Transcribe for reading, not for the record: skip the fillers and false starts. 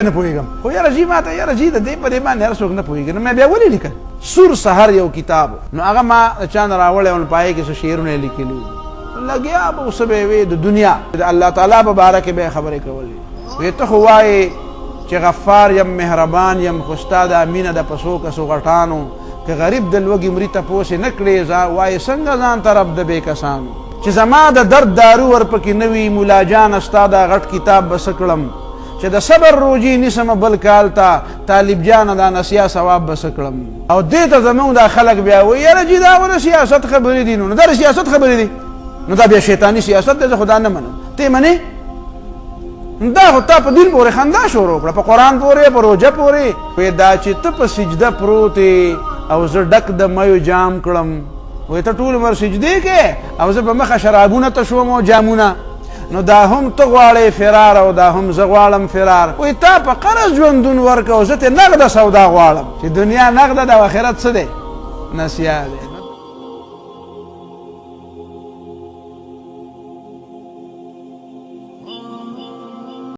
نه پوهېږم خو یاره جي ما ته یاره جي د دې په دې باندې هر څوک نه پوهېږي نو مې بیا ولې لیکل سور سحر یو کتاب نو هغه ما د چا نه راوړی و نو په هغې کې څه شعرونه یې لیکلي وو لګیا به اوسه به یې وې د دنیا د الله تعالی په باره کې به یې خبرې کولې وې ته خو وایې چې غفار یم مهربان یم خو ستا دا مینه د په څو کسو غټانو که غریب د لوږې مري تپوس یې نه کړې وایې څنګه ځان ته رب د بې کسانو چې زما د درد دارو ورپکې نه وي ملا جانه ستا دا غټ کتاب به څه کړم چې د صبر روجي نیسمه بل کال ته طالب جانه دا نسیا ثواب به څه کړم او دې ته زمونږ دا خلک بیا وایي یاره جي دا ونه سیاست خبرې دي نو دا د سیاست خبرې دي نو دا بیا شیطاني سیاست دی زه خو دا نه منم ته یې منې دا خو تا په دین پورې خندا شروع کړه په قرآن پورې په روژه پورې وایي دا چې ته په سجده پروت یې او زه ډک د میو جام کړم وایي ته ټول عمر سجدې کې او زه په مخه شرابونه تشوم او جامونه نو دا هم ته غواړې فرار او دا هم زه غواړم فرار وایي تا په قرض ژوندون ورکه او زه ترې نغده سودا غواړم چې دنیا نغده ده او آخرت څه دی نسیه دی